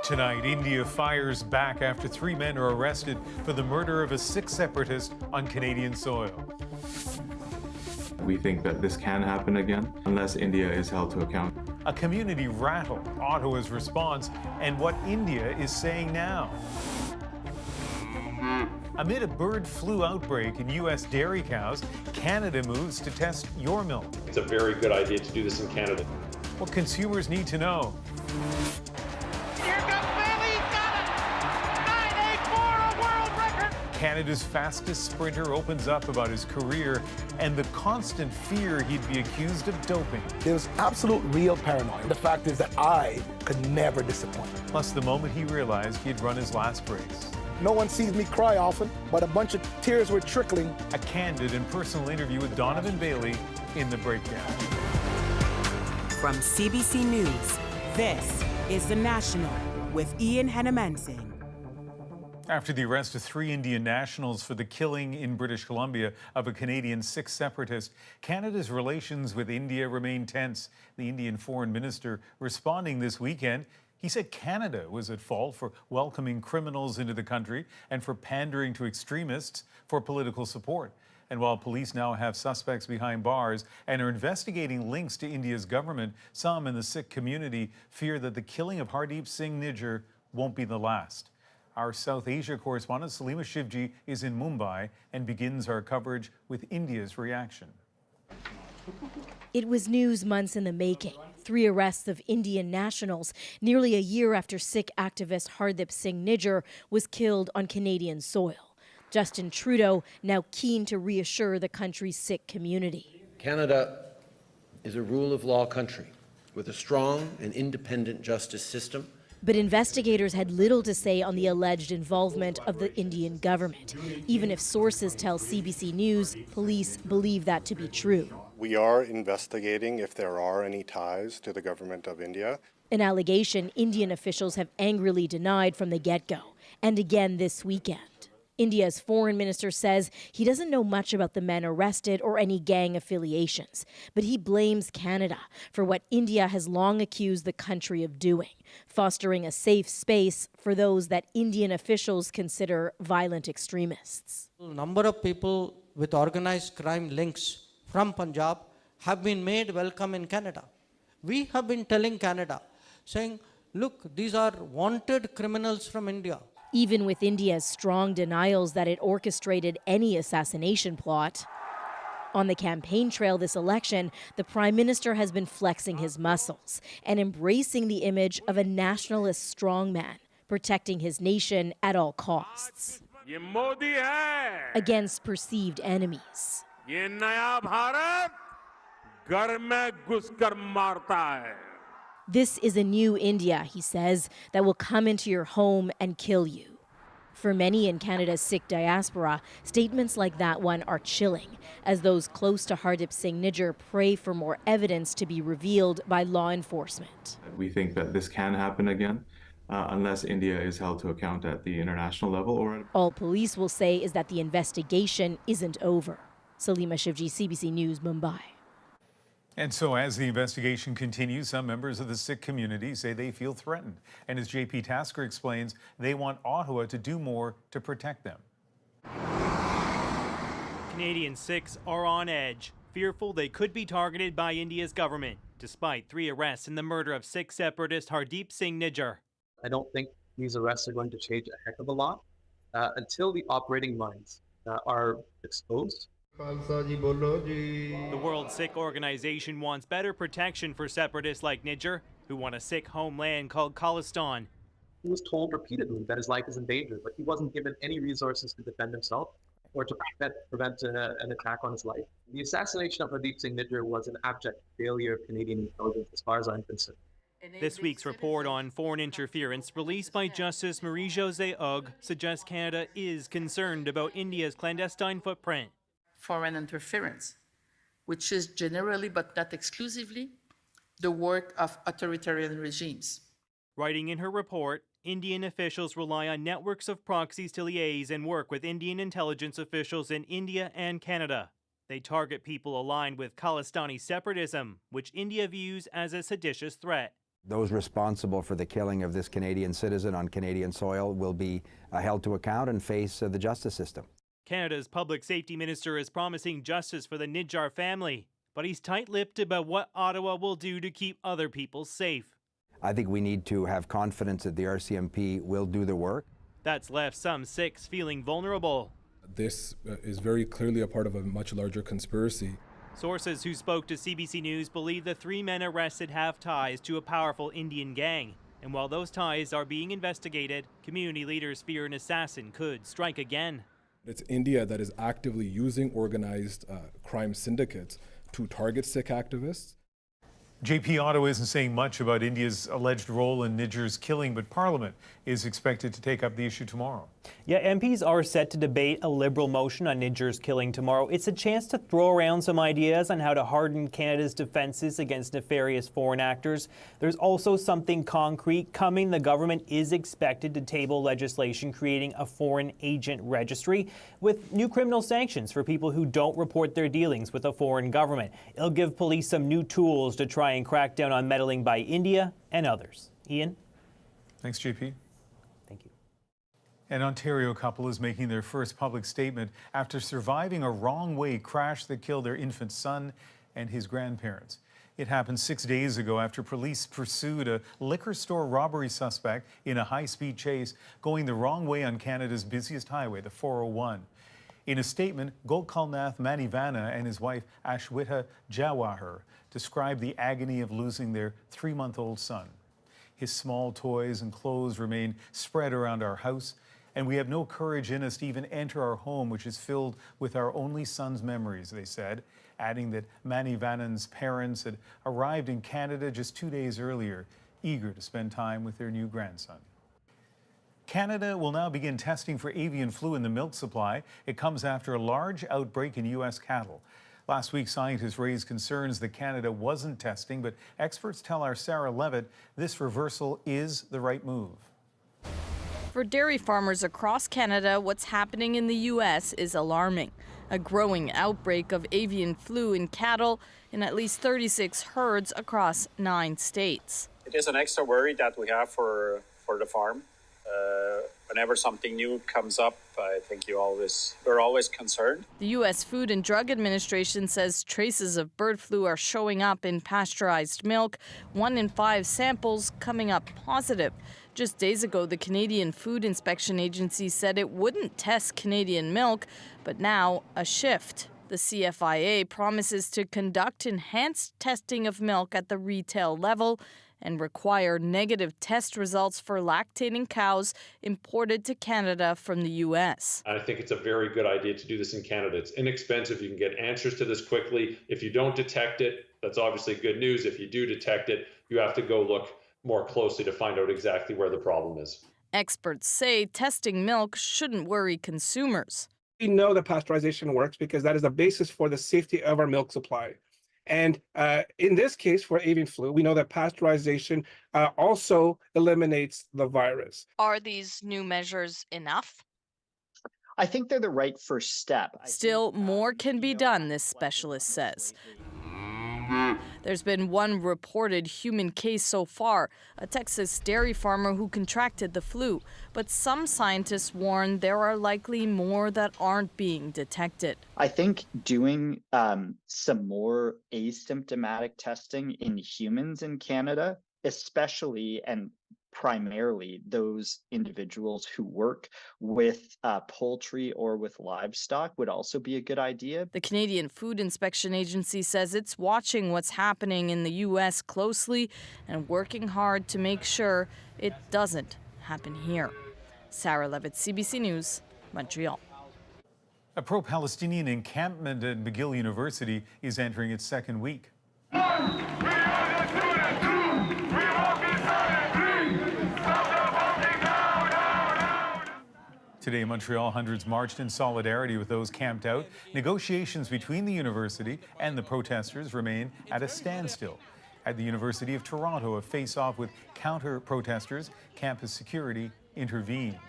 Tonight, India fires back after 3 men are arrested for the murder of a Sikh separatist on Canadian soil. We think that this can happen again unless India is held to account. A community rattled, Ottawa's response, and what India is saying now. Amid a bird flu outbreak in U.S. dairy cows, Canada moves to test your milk. It's a very good idea to do this in Canada. What consumers need to know. Here comes Bailey, he's got it! 9.84, a world record! Canada's fastest sprinter opens up about his career and the constant fear he'd be accused of doping. There was absolute real paranoia. The fact is that I could never disappoint. Plus the moment he realized he'd run his last race. No one sees me cry often, but a bunch of tears were trickling. A candid and personal interview with Donovan Bailey in The Breakdown. From CBC News, this is The National with Ian Hannamansing. After the arrest of 3 Indian nationals for the killing in British Columbia of a Canadian Sikh separatist, Canada's relations with India remain tense. The Indian foreign minister responding this weekend, he said Canada was at fault for welcoming criminals into the country and for pandering to extremists for political support. And while police now have suspects behind bars and are investigating links to India's government, some in the Sikh community fear that the killing of Hardeep Singh Nijjar won't be the last. Our South Asia correspondent Salima Shivji is in Mumbai and begins our coverage with India's reaction. It was news months in the making. 3 arrests of Indian nationals nearly a year after Sikh activist Hardeep Singh Nijjar was killed on Canadian soil. Justin Trudeau now keen to reassure the country's Sikh community. Canada is a rule of law country with a strong and independent justice system. But investigators had little to say on the alleged involvement of the Indian government. Even if sources tell CBC News, police believe that to be true. We are investigating if there are any ties to the government of India. An allegation Indian officials have angrily denied from the get-go, and again this weekend. India's foreign minister says he doesn't know much about the men arrested or any gang affiliations, but he blames Canada for what India has long accused the country of doing, fostering a safe space for those that Indian officials consider violent extremists. A number of people with organized crime links from Punjab have been made welcome in Canada. We have been telling Canada, saying, look, these are wanted criminals from India. Even with India's strong denials that it orchestrated any assassination plot. On the campaign trail this election, the Prime Minister has been flexing his muscles and embracing the image of a nationalist strongman, protecting his nation at all costs against perceived enemies. This is a new India, he says, that will come into your home and kill you. For many in Canada's Sikh diaspora, statements like that one are chilling, as those close to Hardeep Singh Nijjar pray for more evidence to be revealed by law enforcement. We think that this can happen again unless India is held to account at the international level. All police will say is that the investigation isn't over. Salima Shivji, CBC News, Mumbai. And so as the investigation continues, some members of the Sikh community say they feel threatened. And as JP Tasker explains, they want Ottawa to do more to protect them. Canadian Sikhs are on edge, fearful they could be targeted by India's government, despite 3 arrests in the murder of Sikh separatist Hardeep Singh Nijjar. I don't think these arrests are going to change a heck of a lot until the operating minds are exposed. The World Sikh Organization wants better protection for separatists like Nijjar, who want a Sikh homeland called Khalistan. He was told repeatedly that his life is in danger, but he wasn't given any resources to defend himself or to prevent an attack on his life. The assassination of Hardeep Singh Nijjar was an abject failure of Canadian intelligence, as far as I'm concerned. This week's report on foreign interference, released by Justice Marie-Josée Hogg, suggests Canada is concerned about India's clandestine footprint. Foreign interference, which is generally, but not exclusively, the work of authoritarian regimes. Writing in her report, Indian officials rely on networks of proxies to liaise and work with Indian intelligence officials in India and Canada. They target people aligned with Khalistani separatism, which India views as a seditious threat. Those responsible for the killing of this Canadian citizen on Canadian soil will be held to account and face the justice system. Canada's public safety minister is promising justice for the Nijjar family, but he's tight-lipped about what Ottawa will do to keep other people safe. I think we need to have confidence that the RCMP will do the work. That's left some Sikhs feeling vulnerable. This is very clearly a part of a much larger conspiracy. Sources who spoke to CBC News believe the 3 men arrested have ties to a powerful Indian gang. And while those ties are being investigated, community leaders fear an assassin could strike again. It's India that is actively using organized crime syndicates to target Sikh activists. JP, Ottawa isn't saying much about India's alleged role in Nijjar's killing, but Parliament is expected to take up the issue tomorrow. Yeah, MPs are set to debate a Liberal motion on Nijjar's killing tomorrow. It's a chance to throw around some ideas on how to harden Canada's defences against nefarious foreign actors. There's also something concrete coming. The government is expected to table legislation creating a foreign agent registry with new criminal sanctions for people who don't report their dealings with a foreign government. It'll give police some new tools to try and crack down on meddling by India and others. Ian? Thanks, JP. Thank you. An Ontario couple is making their first public statement after surviving a wrong-way crash that killed their infant son and his grandparents. It happened 6 days ago after police pursued a liquor store robbery suspect in a high-speed chase going the wrong way on Canada's busiest highway, the 401. In a statement, Gokul Manivana and his wife Ashwita Jawahar described the agony of losing their 3-month-old son. His small toys and clothes remain spread around our house, and we have no courage in us to even enter our home, which is filled with our only son's memories, they said, adding that Manivanan's parents had arrived in Canada just 2 days earlier, eager to spend time with their new grandson. Canada will now begin testing for avian flu in the milk supply. It comes after a large outbreak in U.S. cattle. Last week, scientists raised concerns that Canada wasn't testing, but experts tell our Sarah Levitt this reversal is the right move. For dairy farmers across Canada, what's happening in the U.S. is alarming. A growing outbreak of avian flu in cattle in at least 36 herds across 9 states. It is an extra worry that we have for the farm. Whenever something new comes up, I think we're always concerned. The U.S. Food and Drug Administration says traces of bird flu are showing up in pasteurized milk, 1 in 5 samples coming up positive. Just days ago, the Canadian Food Inspection Agency said it wouldn't test Canadian milk, but now a shift. The CFIA promises to conduct enhanced testing of milk at the retail level and require negative test results for lactating cows imported to Canada from the U.S. I think it's a very good idea to do this in Canada. It's inexpensive. You can get answers to this quickly. If you don't detect it, that's obviously good news. If you do detect it, you have to go look more closely to find out exactly where the problem is. Experts say testing milk shouldn't worry consumers. We know that pasteurization works because that is the basis for the safety of our milk supply. And in this case, for avian flu, we know that pasteurization also eliminates the virus. Are these new measures enough? I think they're the right first step. Still, more can be done, this specialist says. There's been one reported human case so far, a Texas dairy farmer who contracted the flu. But some scientists warn there are likely more that aren't being detected. I think doing some more asymptomatic testing in humans in Canada, especially and primarily those individuals who work with poultry or with livestock, would also be a good idea. The Canadian Food Inspection Agency says it's watching what's happening in the U.S. closely and working hard to make sure it doesn't happen here. Sarah Levitt, CBC News, Montreal. A pro-Palestinian encampment at McGill University is entering its second week. Today in Montreal, hundreds marched in solidarity with those camped out. Negotiations between the university and the protesters remain at a standstill. At the University of Toronto, a face-off with counter-protesters, campus security intervened.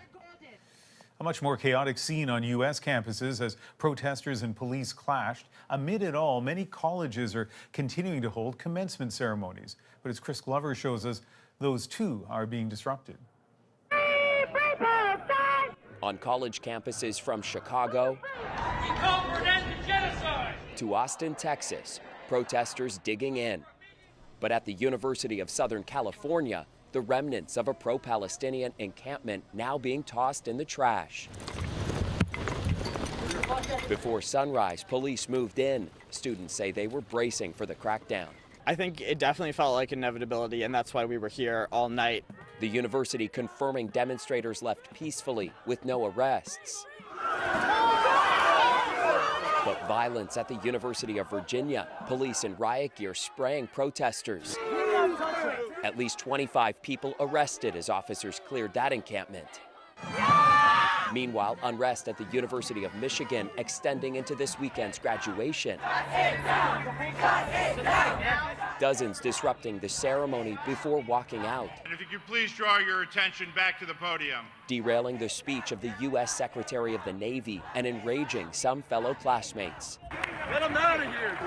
A much more chaotic scene on U.S. campuses as protesters and police clashed. Amid it all, many colleges are continuing to hold commencement ceremonies. But as Chris Glover shows us, those too are being disrupted. On college campuses from Chicago to Austin, Texas, protesters digging in. But at the University of Southern California, the remnants of a pro-Palestinian encampment now being tossed in the trash. Before sunrise, police moved in. Students say they were bracing for the crackdown. I think it definitely felt like inevitability, and that's why we were here all night. The university confirming demonstrators left peacefully with no arrests. But violence at the University of Virginia, police in riot gear spraying protesters. At least 25 people arrested as officers cleared that encampment. Meanwhile, unrest at the University of Michigan extending into this weekend's graduation. Dozens disrupting the ceremony before walking out. And if you could please draw your attention back to the podium. Derailing the speech of the U.S. Secretary of the Navy and enraging some fellow classmates. Get them out of here!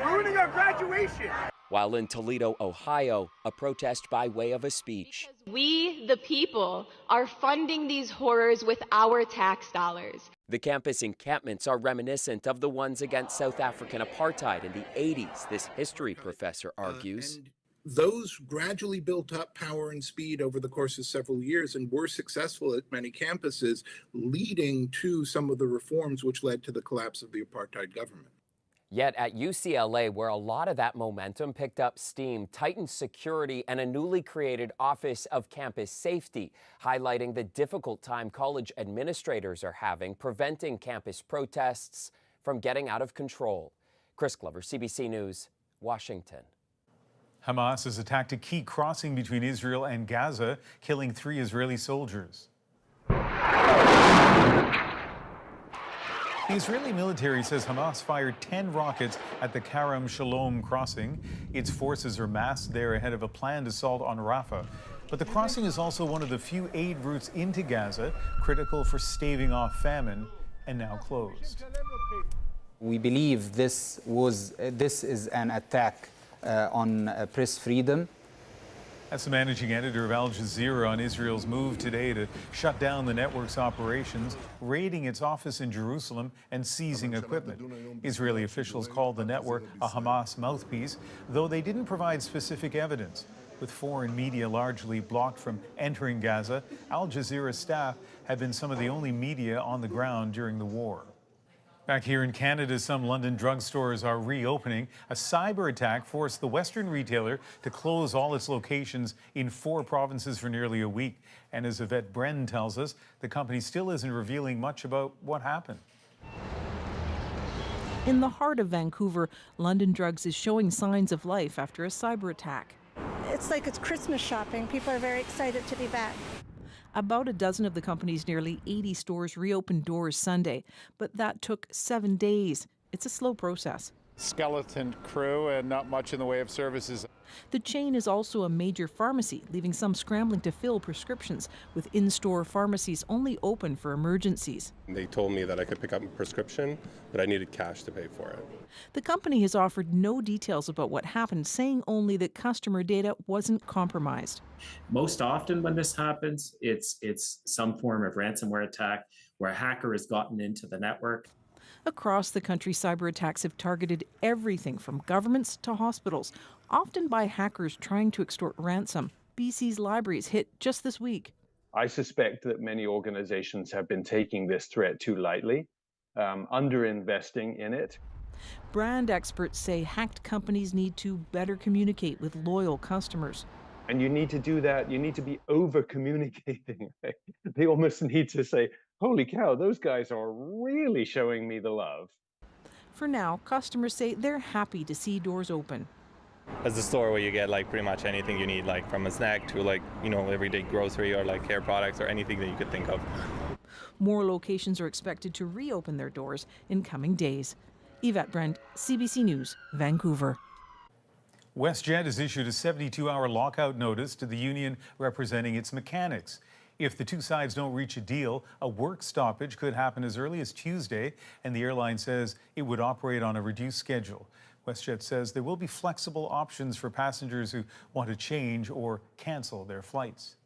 Ruining our graduation! While in Toledo, Ohio, a protest by way of a speech. We, the people, are funding these horrors with our tax dollars. The campus encampments are reminiscent of the ones against South African apartheid in the 80s, this history professor argues. Those gradually built up power and speed over the course of several years and were successful at many campuses, leading to some of the reforms which led to the collapse of the apartheid government. Yet at UCLA, where a lot of that momentum picked up steam, tightened security and a newly created Office of Campus Safety, highlighting the difficult time college administrators are having preventing campus protests from getting out of control. Chris Glover, CBC News, Washington. Hamas has attacked a key crossing between Israel and Gaza, killing 3 Israeli soldiers. The Israeli military says Hamas fired 10 rockets at the Karam Shalom crossing. Its forces are massed there ahead of a planned assault on Rafah. But the crossing is also one of the few aid routes into Gaza, critical for staving off famine, and now closed. We believe this is an attack on press freedom. That's the managing editor of Al Jazeera on Israel's move today to shut down the network's operations, raiding its office in Jerusalem and seizing equipment. Israeli officials called the network a Hamas mouthpiece, though they didn't provide specific evidence. With foreign media largely blocked from entering Gaza, Al Jazeera staff have been some of the only media on the ground during the war. Back here in Canada, some London drugstores are reopening. A cyber attack forced the Western retailer to close all its locations in 4 provinces for nearly a week. And as Yvette Brennan tells us, the company still isn't revealing much about what happened. In the heart of Vancouver, London Drugs is showing signs of life after a cyber attack. It's like it's Christmas shopping. People are very excited to be back. About a dozen of the company's nearly 80 stores reopened doors Sunday, but that took 7 days. It's a slow process. Skeleton crew and not much in the way of services. The chain is also a major pharmacy, leaving some scrambling to fill prescriptions, with in-store pharmacies only open for emergencies. They told me that I could pick up a prescription, but I needed cash to pay for it. The company has offered no details about what happened, saying only that customer data wasn't compromised. Most often when this happens, it's some form of ransomware attack where a hacker has gotten into the network. Across the country, cyber attacks have targeted everything from governments to hospitals, often by hackers trying to extort ransom. BC's libraries hit just this week. I suspect that many organizations have been taking this threat too lightly, underinvesting in it. Brand experts say hacked companies need to better communicate with loyal customers. And you need to do that. You need to be over-communicating. Right? They almost need to say, holy cow, those guys are really showing me the love. For now, customers say they're happy to see doors open. As a store where you get like pretty much anything you need, like from a snack to like, everyday grocery or like hair products or anything that you could think of. More locations are expected to reopen their doors in coming days. Yvette Brent, CBC News, Vancouver. WestJet has issued a 72-hour lockout notice to the union representing its mechanics. If the two sides don't reach a deal, a work stoppage could happen as early as Tuesday, and the airline says it would operate on a reduced schedule. WestJet says there will be flexible options for passengers who want to change or cancel their flights.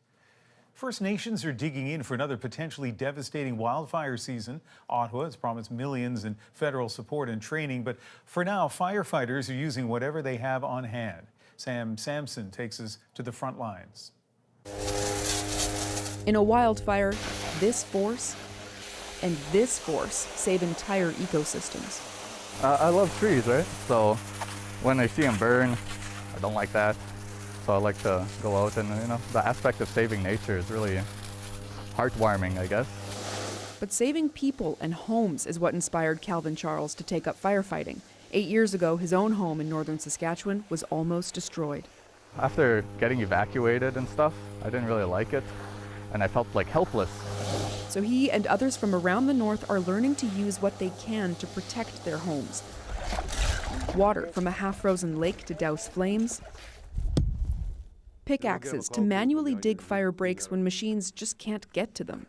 First Nations are digging in for another potentially devastating wildfire season. Ottawa has promised millions in federal support and training, but for now, firefighters are using whatever they have on hand. Sam Sampson takes us to the front lines. In a wildfire, this force and this force save entire ecosystems. I love trees, right? So when I see them burn, I don't like that. So I like to go out and, the aspect of saving nature is really heartwarming, I guess. But saving people and homes is what inspired Calvin Charles to take up firefighting. 8 years ago, his own home in northern Saskatchewan was almost destroyed. After getting evacuated and stuff, I didn't really like it, and I felt like helpless. So he and others from around the north are learning to use what they can to protect their homes. Water from a half-frozen lake to douse flames, pickaxes to manually dig fire breaks when machines just can't get to them.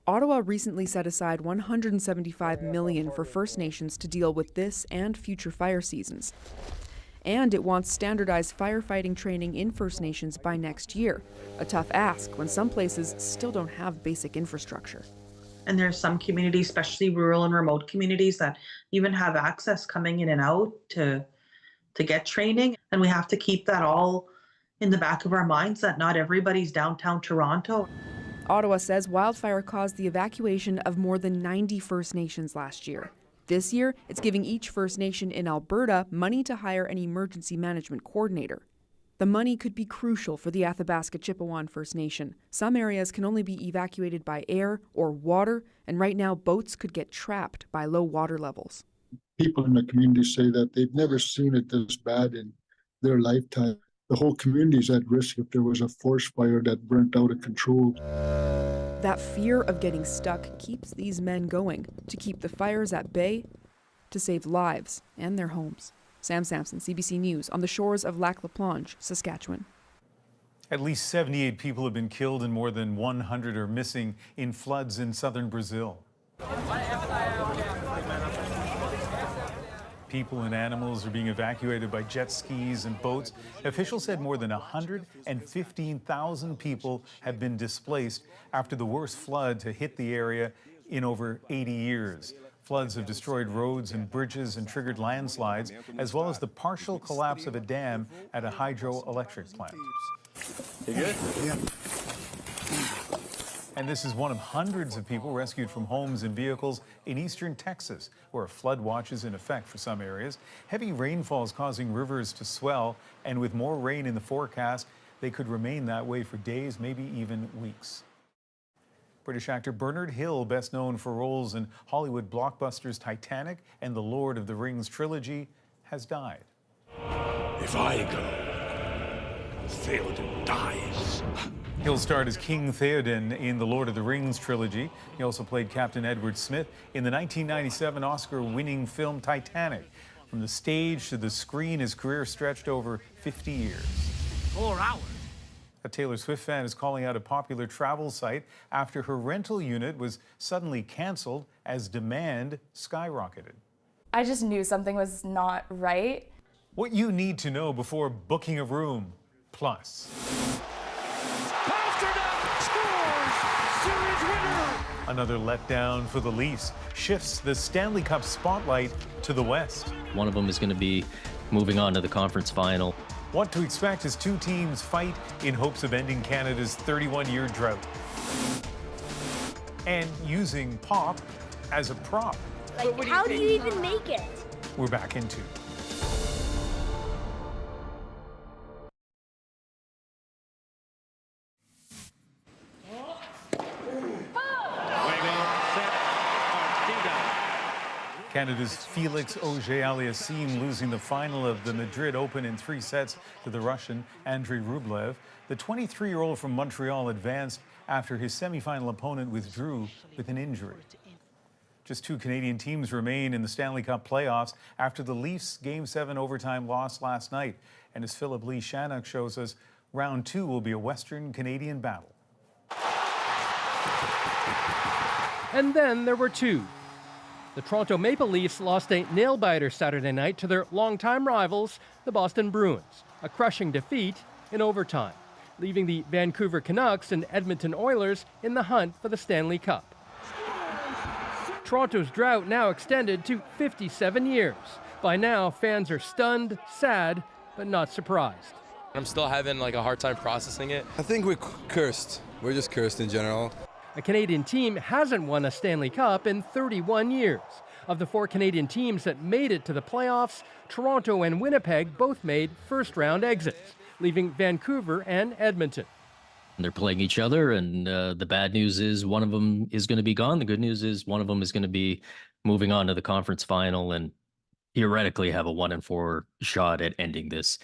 Ottawa recently set aside $175 million for First Nations to deal with this and future fire seasons. And it wants standardized firefighting training in First Nations by next year. A tough ask when some places still don't have basic infrastructure. And there's some communities, especially rural and remote communities, that even have access coming in and out to get training. And we have to keep that all in the back of our minds, that not everybody's downtown Toronto. Ottawa says wildfire caused the evacuation of more than 90 First Nations last year. This year, it's giving each First Nation in Alberta money to hire an emergency management coordinator. The money could be crucial for the Athabasca Chippewan First Nation. Some areas can only be evacuated by air or water, and right now boats could get trapped by low water levels. People in the community say that they've never seen it this bad in their lifetime. The whole community is at risk if there was a forest fire that burnt out of control. That fear of getting stuck keeps these men going, to keep the fires at bay, to save lives and their homes. Sam Sampson, CBC News, on the shores of Lac La Planche, Saskatchewan. At least 78 people have been killed and more than 100 are missing in floods in southern Brazil. People and animals are being evacuated by jet skis and boats. Officials said more than 115,000 people have been displaced after the worst flood to hit the area in over 80 years. Floods have destroyed roads and bridges and triggered landslides, as well as the partial collapse of a dam at a hydroelectric plant. You good? Yeah. And this is one of hundreds of people rescued from homes and vehicles in eastern Texas, where a flood watch is in effect for some areas. Heavy rainfall is causing rivers to swell, and with more rain in the forecast, they could remain that way for days, maybe even weeks. British actor Bernard Hill, best known for roles in Hollywood blockbusters Titanic and the Lord of the Rings trilogy, has died. If I go, Theoden dies. Hill starred as King Theoden in the Lord of the Rings trilogy. He also played Captain Edward Smith in the 1997 Oscar-winning film Titanic. From the stage to the screen, his career stretched over 50 years. 4 hours. A Taylor Swift fan is calling out a popular travel site after her rental unit was suddenly canceled as demand skyrocketed. I just knew something was not right. What you need to know before booking a room, plus. Another letdown for the Leafs shifts the Stanley Cup spotlight to the West. One of them is going to be moving on to the conference final. What to expect as two teams fight in hopes of ending Canada's 31-year drought. And using pop as a prop. Like, how do you even make it? We're back into. Canada's Felix Auger-Aliassime losing the final of the Madrid Open in 3 sets to the Russian Andrei Rublev. The 23-year-old from Montreal advanced after his semifinal opponent withdrew with an injury. Just 2 Canadian teams remain in the Stanley Cup playoffs after the Leafs' Game 7 overtime loss last night. And as Philip Lee Shannock shows us, round 2 will be a Western Canadian battle. And then there were two. The Toronto Maple Leafs lost a nail-biter Saturday night to their longtime rivals, the Boston Bruins, a crushing defeat in overtime, leaving the Vancouver Canucks and Edmonton Oilers in the hunt for the Stanley Cup. Toronto's drought now extended to 57 years. By now, fans are stunned, sad, but not surprised. I'm still having a hard time processing it. I think we're cursed. We're just cursed in general. A Canadian team hasn't won a Stanley Cup in 31 years. Of the 4 Canadian teams that made it to the playoffs, Toronto and Winnipeg both made first-round exits, leaving Vancouver and Edmonton. They're playing each other, and the bad news is one of them is going to be gone. The good news is one of them is going to be moving on to the conference final and theoretically have a 1-4 shot at ending this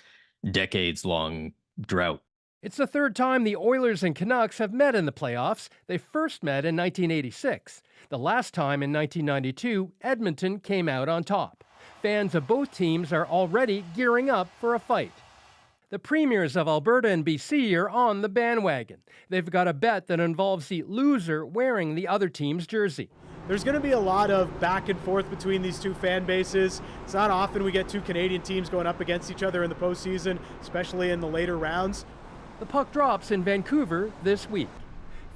decades-long drought. It's the third time the Oilers and Canucks have met in the playoffs. They first met in 1986. The last time in 1992, Edmonton came out on top. Fans of both teams are already gearing up for a fight. The premiers of Alberta and BC are on the bandwagon. They've got a bet that involves the loser wearing the other team's jersey. There's going to be a lot of back and forth between these two fan bases. It's not often we get two Canadian teams going up against each other in the postseason, especially in the later rounds. The puck drops in Vancouver this week.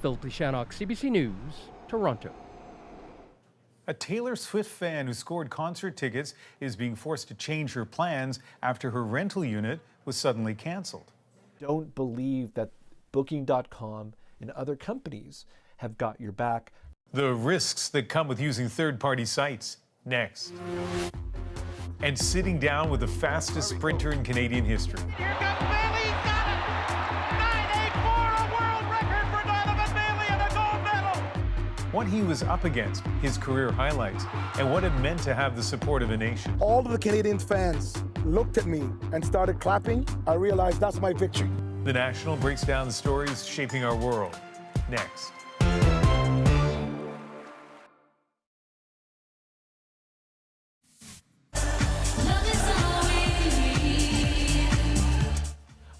Phil Plishanok, CBC News, Toronto. A Taylor Swift fan who scored concert tickets is being forced to change her plans after her rental unit was suddenly canceled. Don't believe that Booking.com and other companies have got your back. The risks that come with using third-party sites, next. And sitting down with the fastest sprinter in Canadian history. What he was up against, his career highlights, and what it meant to have the support of a nation. All of the Canadian fans looked at me and started clapping. I realized that's my victory. The National breaks down the stories shaping our world. Next.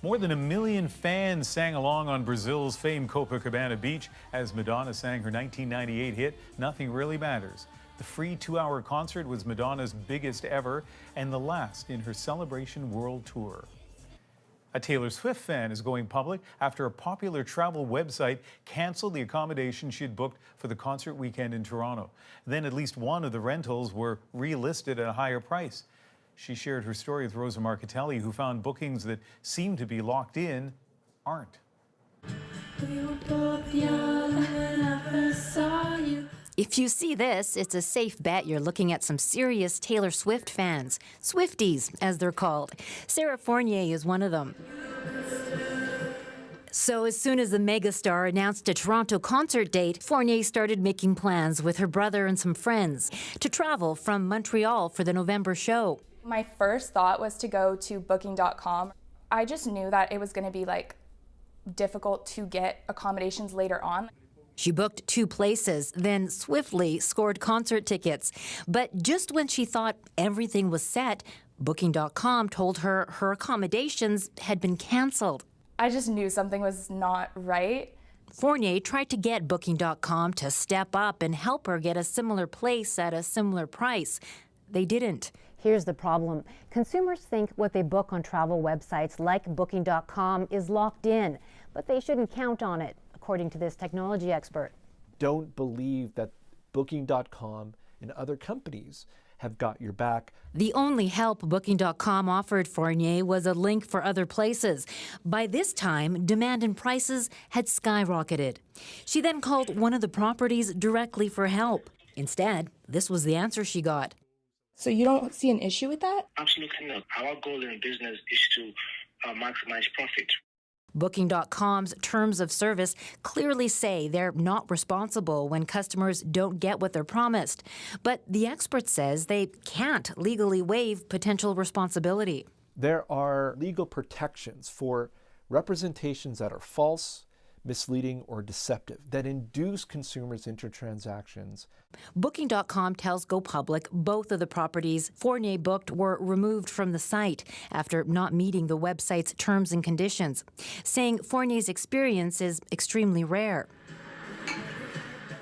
More than 1 million fans sang along on Brazil's famed Copacabana beach as Madonna sang her 1998 hit, Nothing Really Matters. The free 2-hour concert was Madonna's biggest ever and the last in her Celebration World Tour. A Taylor Swift fan is going public after a popular travel website canceled the accommodation she had booked for the concert weekend in Toronto. Then at least one of the rentals were relisted at a higher price. She shared her story with Rosa Marcatelli, who found bookings that seem to be locked in aren't. If you see this, it's a safe bet you're looking at some serious Taylor Swift fans. Swifties, as they're called. Sarah Fournier is one of them. So as soon as the megastar announced a Toronto concert date, Fournier started making plans with her brother and some friends to travel from Montreal for the November show. My first thought was to go to Booking.com. I just knew that it was going to be difficult to get accommodations later on. She booked 2 places, then swiftly scored concert tickets. But just when she thought everything was set, Booking.com told her her accommodations had been canceled. I just knew something was not right. Fournier tried to get Booking.com to step up and help her get a similar place at a similar price. They didn't. Here's the problem. Consumers think what they book on travel websites like Booking.com is locked in, but they shouldn't count on it, according to this technology expert. Don't believe that Booking.com and other companies have got your back. The only help Booking.com offered Fournier was a link for other places. By this time, demand and prices had skyrocketed. She then called one of the properties directly for help. Instead, this was the answer she got. So you don't see an issue with that? Absolutely not. Our goal in business is to maximize profit. Booking.com's terms of service clearly say they're not responsible when customers don't get what they're promised. But the expert says they can't legally waive potential responsibility. There are legal protections for representations that are false, misleading, or deceptive, that induce consumers into transactions. Booking.com tells GoPublic both of the properties Fournier booked were removed from the site after not meeting the website's terms and conditions, saying Fournier's experience is extremely rare.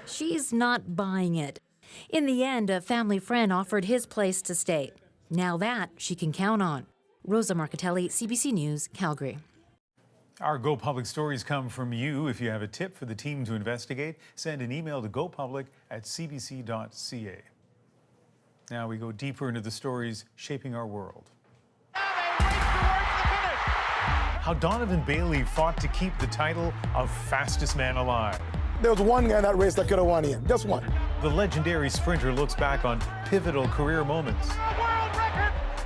She's not buying it. In the end, a family friend offered his place to stay. Now that she can count on. Rosa Marcatelli, CBC News, Calgary. Our Go Public stories come from you. If you have a tip for the team to investigate, send an email to gopublic@cbc.ca. Now we go deeper into the stories shaping our world. How Donovan Bailey fought to keep the title of fastest man alive. There was one guy in that race that could have won him, just one. The legendary sprinter looks back on pivotal career moments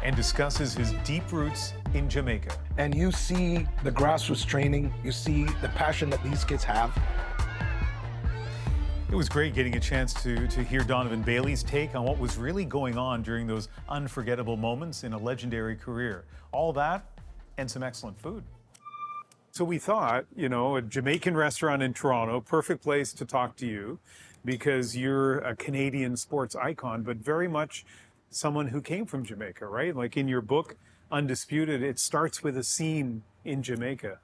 and discusses his deep roots in Jamaica. And you see the grassroots training, you see the passion that these kids have. It was great getting a chance to hear Donovan Bailey's take on what was really going on during those unforgettable moments in a legendary career. All that and some excellent food. So we thought, a Jamaican restaurant in Toronto, perfect place to talk to you because you're a Canadian sports icon, but very much someone who came from Jamaica, right? Like in your book, Undisputed, it starts with a scene in Jamaica.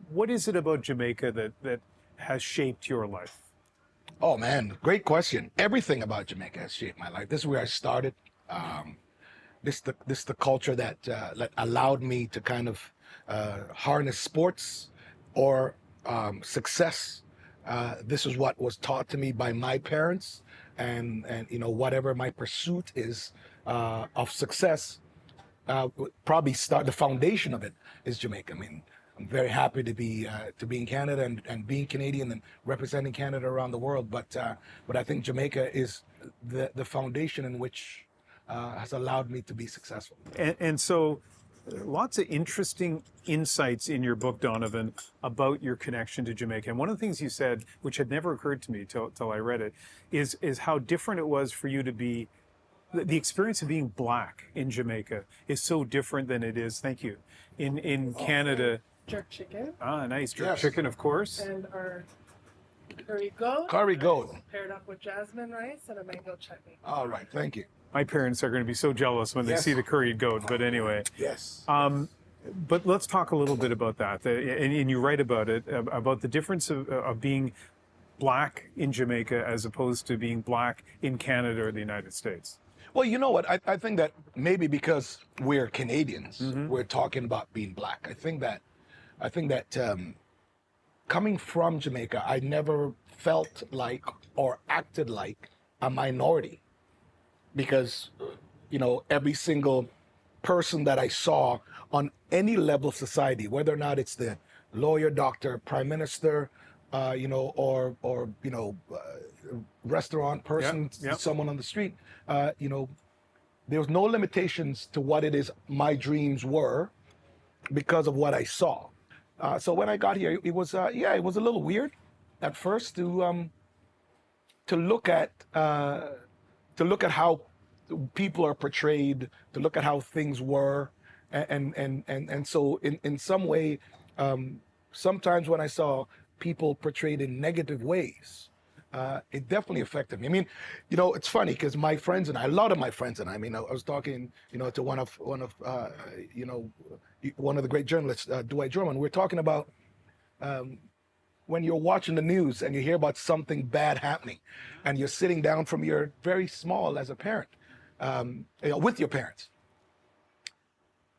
What is it about Jamaica that has shaped your life? Oh man, great question. Everything about Jamaica has shaped my life. This is where I started. This the culture that allowed me to kind of harness sports or success. This is what was taught to me by my parents, and whatever my pursuit is of success, probably start the foundation of it is Jamaica. I mean, I'm very happy to be in Canada and being Canadian and representing Canada around the world. But I think Jamaica is the foundation in which has allowed me to be successful. And so lots of interesting insights in your book, Donovan, about your connection to Jamaica. And one of the things you said, which had never occurred to me till I read it, is how different it was for you to be, the experience of being black in Jamaica is so different than it is, thank you, in Canada. Jerk chicken. Ah, nice. Jerk Yes. chicken, of course. And our curry goat. Curry goat. Paired up with jasmine rice and a mango chutney. All right, thank you. My parents are going to be so jealous when they Yes. see the curried goat, but anyway. Yes. But let's talk a little bit about that. And you write about it, about the difference of being black in Jamaica as opposed to being black in Canada or the United States. Well, you know what? I think that maybe because we're Canadians, we're talking about being black. I think that coming from Jamaica, I never felt like or acted like a minority because, every single person that I saw on any level of society, whether or not it's the lawyer, doctor, prime minister, or restaurant person, someone on the street, there was no limitations to what it is my dreams were because of what I saw. So when I got here, it was a little weird at first to look at how people are portrayed, to look at how things were, and so in some way, sometimes when I saw people portrayed in negative ways, it definitely affected me. I mean, it's funny because my friends and I, a lot of my friends and I mean, I was talking, to one of the great journalists, Dwight Drummond. We're talking about when you're watching the news and you hear about something bad happening, and you're sitting down from you're very small as a parent, with your parents.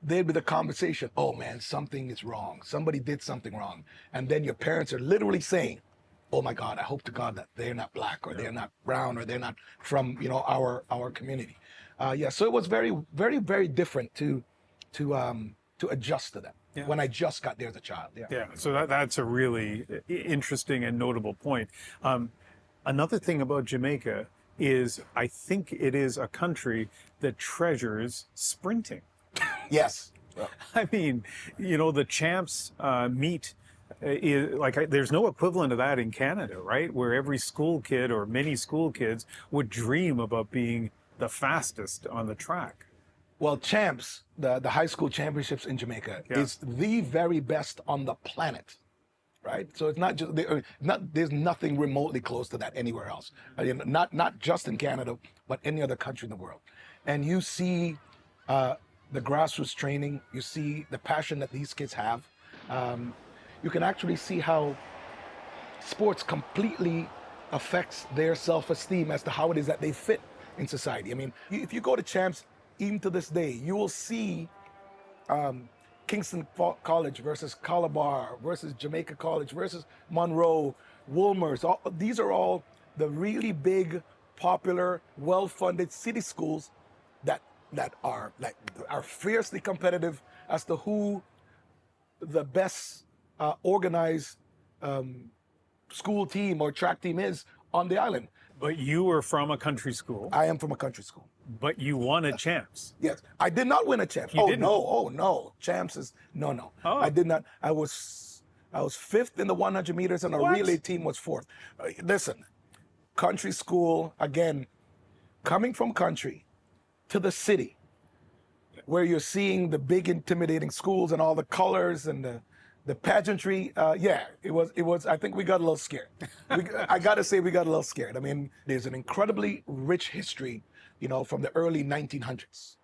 There'd be the conversation, oh man, something is wrong. Somebody did something wrong. And then your parents are literally saying, oh my God, I hope to God that they're not black or they're not brown or they're not from, our community. So it was very, very, very different to adjust to that when I just got there as a child. So that's a really interesting and notable point. Another thing about Jamaica is I think it is a country that treasures sprinting. Yes. I mean, the champs meet there's no equivalent of that in Canada, right? Where every school kid or many school kids would dream about being the fastest on the track. Well, champs, the high school championships in Jamaica is the very best on the planet, right? So it's not just there's nothing remotely close to that anywhere else. Not just in Canada, but any other country in the world. And you see the grassroots training, you see the passion that these kids have. You can actually see how sports completely affects their self-esteem as to how it is that they fit in society. I mean, if you go to champs, even to this day, you will see Kingston College versus Calabar versus Jamaica College versus Monroe, Wolmer's. These are all the really big, popular, well-funded city schools that are fiercely competitive as to who the best organized school team or track team is on the island. But you were from a country school. I am from a country school. But you won a champs. Yes, I did not win a champs. You didn't? No. Champs is no. Oh. I did not. I was fifth in the 100 meters, and the relay team was fourth. Listen, country school again, coming from country to the city, where you're seeing the big intimidating schools and all the colors and the pageantry. It was. I think we got a little scared. I got to say, we got a little scared. I mean, there's an incredibly rich history, from the early 1900s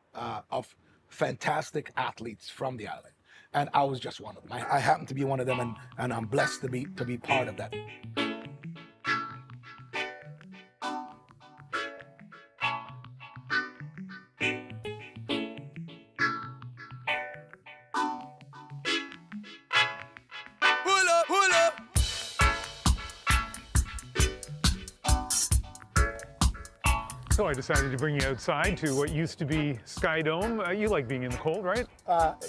of fantastic athletes from the island, and I was just one of them. I happen to be one of them, and I'm blessed to be part of that. So I decided to bring you outside to what used to be Sky Dome. You like being in the cold, right?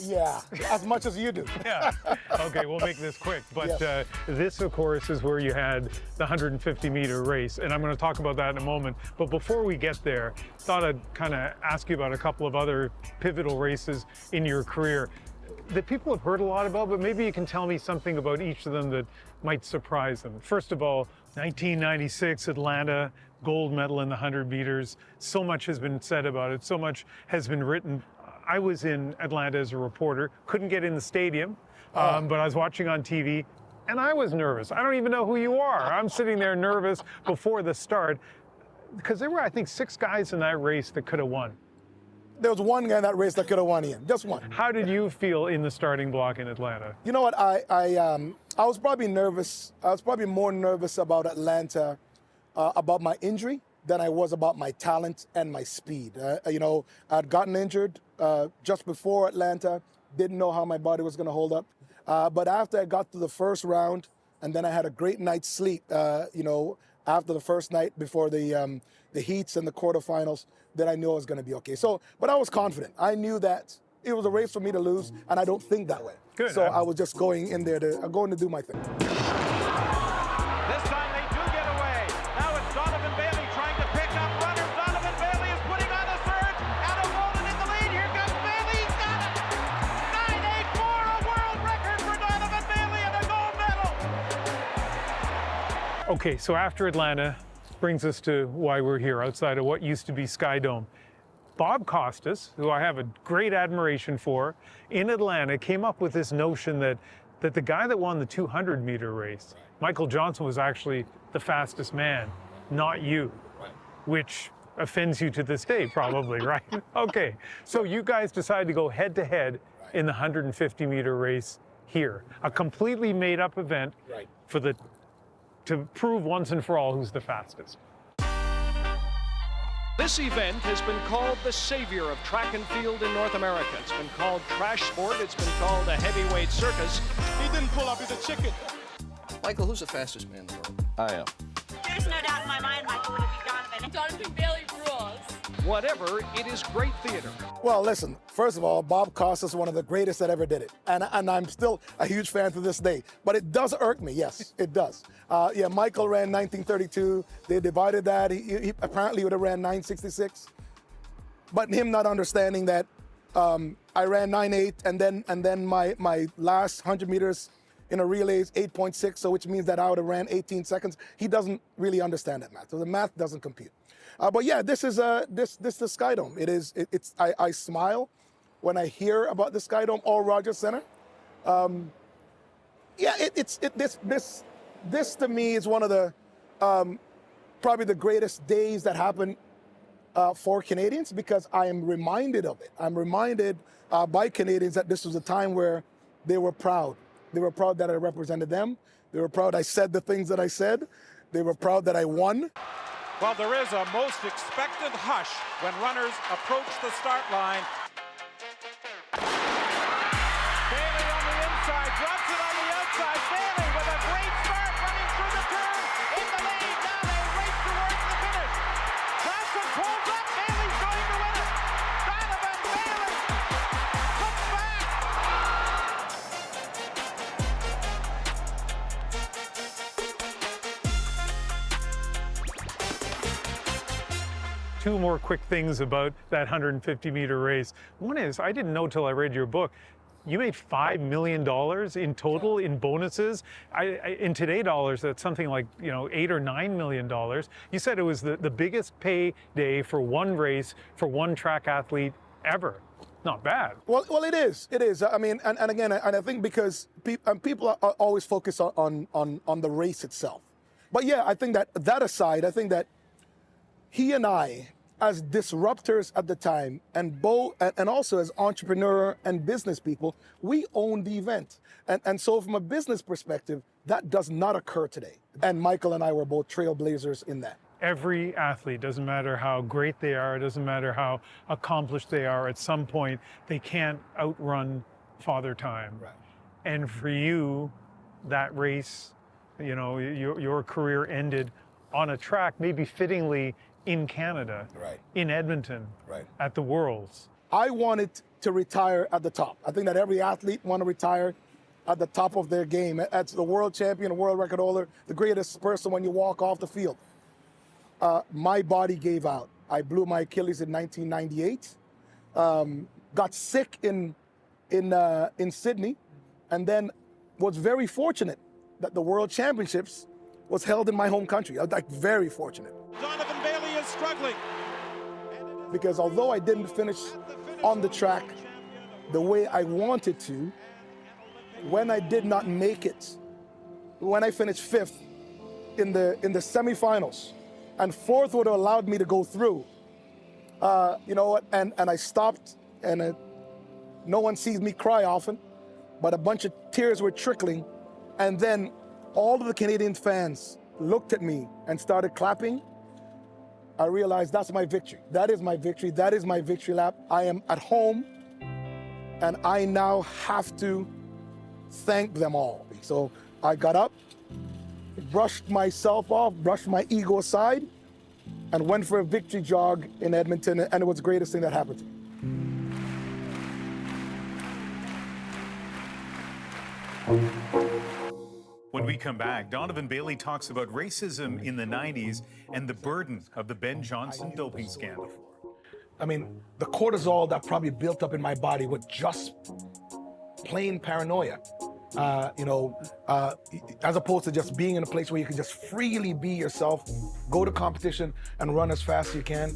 Yeah, as much as you do. Yeah. Okay, we'll make this quick. But Yes. This, of course, is where you had the 150-meter race, and I'm going to talk about that in a moment. But before we get there, thought I'd kind of ask you about a couple of other pivotal races in your career that people have heard a lot about, but maybe you can tell me something about each of them that might surprise them. First of all, 1996 Atlanta, gold medal in the 100 meters. So much has been said about it. So much has been written. I was in Atlanta as a reporter, couldn't get in the stadium, but I was watching on TV, and I was nervous. I don't even know who you are. I'm sitting there nervous before the start, because there were, I think, 6 guys in that race that could have won. There was one guy in that race that could have won, Ian. Just one. How did you feel in the starting block in Atlanta? You know what? I was probably nervous. I was probably more nervous about Atlanta, about my injury, than I was about my talent and my speed. I'd gotten injured just before Atlanta. Didn't know how my body was going to hold up. But after I got to the first round, and then I had a great night's sleep. After the first night before the heats and the quarterfinals, then I knew I was going to be okay. But I was confident. I knew that it was a race for me to lose, and I don't think that way. Good. So I was just going in there to do my thing. This time they do get away. Now it's Donovan Bailey trying to pick up runners. Donovan Bailey is putting on the surge. Adam Walden in the lead. Here comes Bailey. He's got it. 9.84, a world record for Donovan Bailey and a gold medal. Okay, so after Atlanta, brings us to why we're here, outside of what used to be Sky Dome. Bob Costas, who I have a great admiration for, in Atlanta came up with this notion that the guy that won the 200-meter race, Michael Johnson, was actually the fastest man, not you, which offends you to this day, probably, right? Okay, so you guys decided to go head-to-head in the 150-meter race here, a completely made-up event to prove once and for all who's the fastest. This event has been called the savior of track and field in North America. It's been called trash sport. It's been called a heavyweight circus. He didn't pull up, he's a chicken. Michael, who's the fastest man in the world? I am. There's no doubt in my mind Michael would be Donovan. Donovan Bailey rules. Whatever, it is great theater. Well, listen, first of all, Bob Costas is one of the greatest that ever did it. And I'm still a huge fan to this day. But it does irk me, yes, it does. Michael ran 1932. They divided that. He apparently would have ran 966. But him not understanding that I ran 9.8, and then my last 100 meters in a relay is 8.6, so which means that I would have ran 18 seconds. He doesn't really understand that math. So the math doesn't compute. But yeah, this is the Sky Dome. I smile when I hear about the Sky Dome or Rogers Center. This to me is one of the probably the greatest days that happen for Canadians, because I am reminded of it. I'm reminded by Canadians that this was a time where they were proud. They were proud that I represented them. They were proud I said the things that I said. They were proud that I won. Well, there is a most expected hush when runners approach the start line. Bailey on the inside, drops it on the outside. Bailey with a great start, running through the turn, in the lead. Now they race towards the finish. Johnson pulls up, Bailey's going to win it. Donovan Bailey comes back. Two more quick things about that 150-meter race. One is, I didn't know till I read your book, you made $5 million in total in bonuses. In today's dollars, that's something like, $8 or $9 million. You said it was the biggest payday for one race for one track athlete ever. Not bad. Well, it is. It is. I mean, and again, I think because people are always focused on the race itself. But yeah, I think that aside, I think that he and I, as disruptors at the time, and also as entrepreneur and business people, we own the event. And so from a business perspective, that does not occur today. And Michael and I were both trailblazers in that. Every athlete, doesn't matter how great they are, it doesn't matter how accomplished they are, at some point they can't outrun Father Time. Right. And for you, that race, your career ended on a track, maybe fittingly, in Canada, right, in Edmonton, right, at the Worlds. I wanted to retire at the top. I think that every athlete want to retire at the top of their game. As the world champion, a world record holder, the greatest person when you walk off the field. My body gave out. I blew my Achilles in 1998. Got sick in Sydney, and then was very fortunate that the World Championships was held in my home country. I was very fortunate. Donovan Bailey is struggling. Because although I didn't finish on the track the way I wanted to, when I did not make it, when I finished fifth in the semifinals, and fourth would have allowed me to go through, and I stopped, and no one sees me cry often, but a bunch of tears were trickling, and then all of the Canadian fans looked at me and started clapping. I realized that's my victory. That is my victory. That is my victory lap. I am at home, and I now have to thank them all. So I got up, brushed myself off, brushed my ego aside, and went for a victory jog in Edmonton, and it was the greatest thing that happened to me. When we come back, Donovan Bailey talks about racism in the 90s and the burden of the Ben Johnson doping scandal. I mean, the cortisol that probably built up in my body was just plain paranoia. As opposed to just being in a place where you can just freely be yourself, go to competition and run as fast as you can.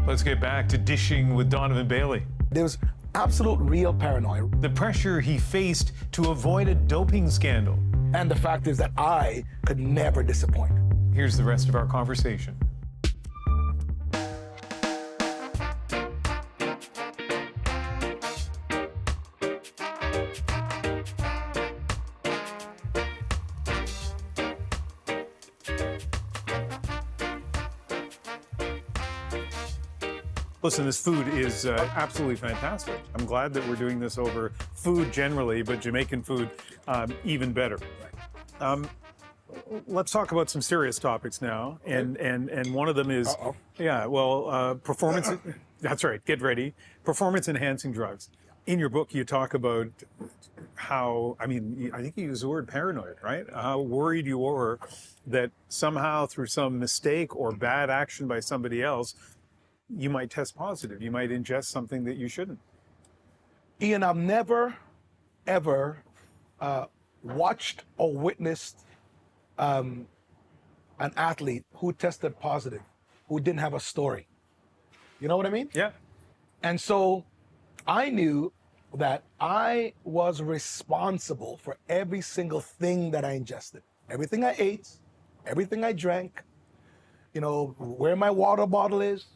Let's get back to dishing with Donovan Bailey. There was absolute real paranoia. The pressure he faced to avoid a doping scandal. And the fact is that I could never disappoint. Here's the rest of our conversation. Listen, this food is absolutely fantastic. I'm glad that we're doing this over food generally, but Jamaican food even better. Let's talk about some serious topics now, and one of them is, performance. That's right. Get ready. Performance-enhancing drugs. In your book, you talk about how, I think you use the word paranoid, right? How worried you were that somehow through some mistake or bad action by somebody else, you might test positive. You might ingest something that you shouldn't. Ian, I've never, ever watched or witnessed an athlete who tested positive, who didn't have a story. You know what I mean? Yeah. And so I knew that I was responsible for every single thing that I ingested. Everything I ate, everything I drank, where my water bottle is,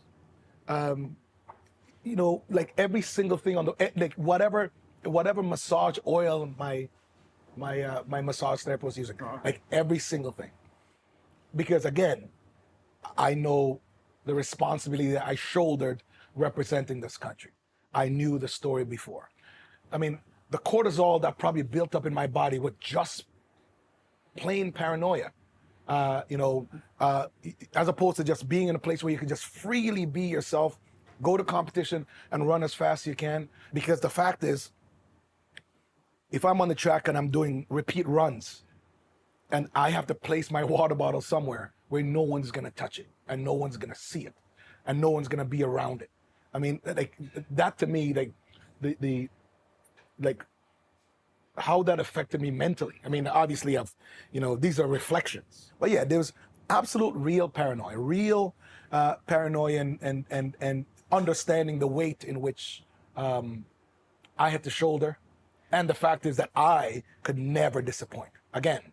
like every single thing on the, like whatever massage oil my massage therapist was using, like every single thing. Because again, I know the responsibility that I shouldered representing this country. I knew the story before. I mean, the cortisol that probably built up in my body with just plain paranoia, as opposed to just being in a place where you can just freely be yourself, go to competition and run as fast as you can. Because the fact is, if I'm on the track and I'm doing repeat runs and I have to place my water bottle somewhere where no one's gonna touch it and no one's gonna see it and no one's gonna be around it. I mean, like that to me, like how that affected me mentally. I mean, obviously these are reflections, but yeah, there was absolute real paranoia and understanding the weight in which I had to shoulder. And the fact is that I could never disappoint. Again,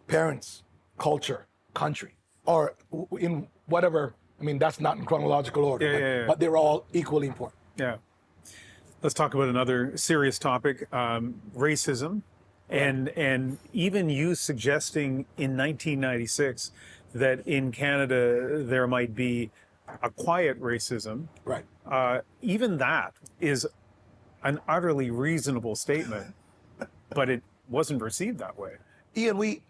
parents, culture, country, or in whatever, I mean, that's not in chronological order, but they're all equally important. Yeah. Let's talk about another serious topic, racism. And even you suggesting in 1996 that in Canada there might be a quiet racism. Right. Even that is an utterly reasonable statement, but it wasn't received that way. Ian,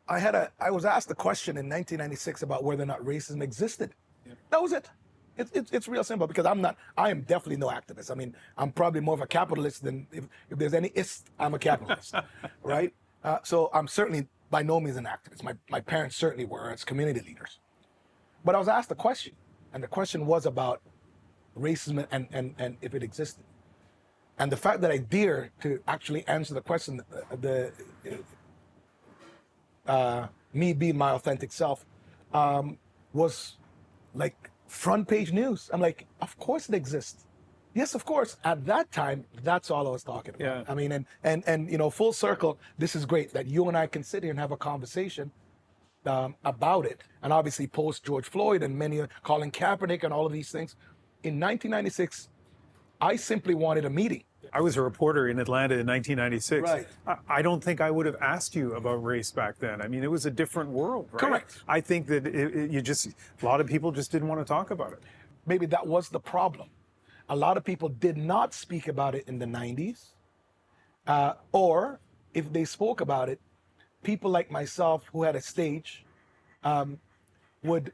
I was asked a question in 1996 about whether or not racism existed. Yeah. That was it. It's real simple, because I am definitely no activist. I mean, I'm probably more of a capitalist than if there's any ist, I'm a capitalist, right? So I'm certainly by no means an activist. My parents certainly were as community leaders. But I was asked a question, and the question was about racism and if it existed. And the fact that I dare to actually answer the question, me being my authentic self, was like front page news. I'm like, of course it exists. Yes, of course. At that time, that's all I was talking about. Yeah. I mean, and full circle, this is great that you and I can sit here and have a conversation about it. And obviously post George Floyd and many Colin Kaepernick and all of these things. In 1996, I simply wanted a meeting. I was a reporter in Atlanta in 1996. Right. I don't think I would have asked you about race back then. I mean, it was a different world, right? Correct. I think that a lot of people just didn't want to talk about it. Maybe that was the problem. A lot of people did not speak about it in the 90s. Or if they spoke about it, people like myself who had a stage would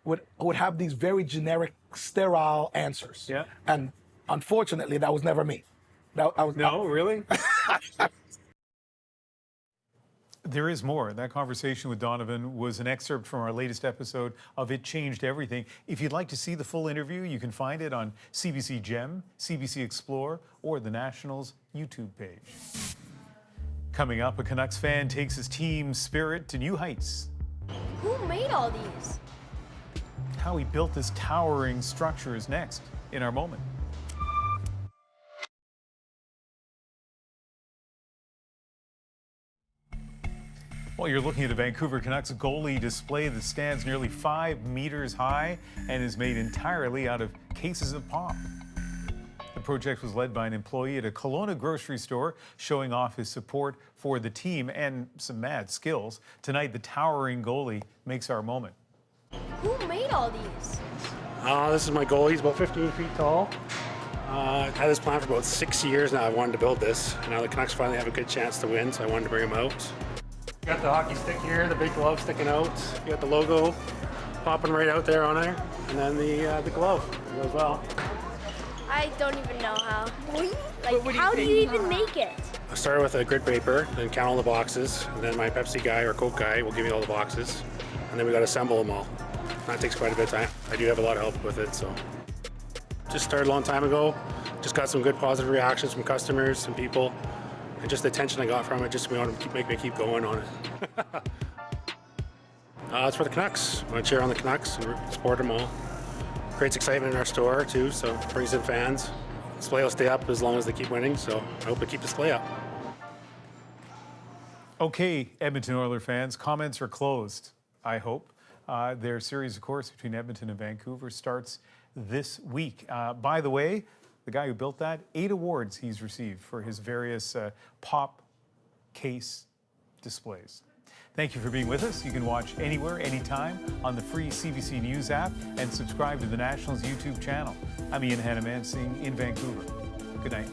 have these very generic, sterile answers. Yeah. And unfortunately, that was never me. Really? There is more. That conversation with Donovan was an excerpt from our latest episode of It Changed Everything. If you'd like to see the full interview, you can find it on CBC Gem, CBC Explore, or the National's YouTube page. Coming up, a Canucks fan takes his team's spirit to new heights. Who made all these? How he built this towering structure is next in our moment. Well, you're looking at a Vancouver Canucks goalie display that stands nearly 5 meters high and is made entirely out of cases of pop. The project was led by an employee at a Kelowna grocery store, showing off his support for the team and some mad skills. Tonight, the towering goalie makes our moment. Who made all these? This is my goalie. He's about 15 feet tall. I've had this plan for about 6 years now. I wanted to build this. And now the Canucks finally have a good chance to win, so I wanted to bring him out. You got the hockey stick here, the big glove sticking out. You got the logo popping right out there on there, and then the glove as well. I don't even know how. Like, how do you even make it? I started with a grid paper, then count all the boxes, and then my Pepsi guy or Coke guy will give me all the boxes, and then we got to assemble them all. That takes quite a bit of time. I do have a lot of help with it, so. Just started a long time ago. Just got some good positive reactions from customers and people. And just the attention I got from it just make me keep going on it. It's for the Canucks. I want to cheer on the Canucks and support them all. Creates excitement in our store too, so brings in fans. Display will stay up as long as they keep winning, so I hope they keep display up. Okay, Edmonton Oilers fans, comments are closed, I hope. Their series, of course, between Edmonton and Vancouver starts this week. By the way, the guy who built that, 8 awards he's received for his various pop case displays. Thank you for being with us. You can watch anywhere, anytime on the free CBC News app and subscribe to the Nationals YouTube channel. I'm Ian Hannamansing in Vancouver. Good night.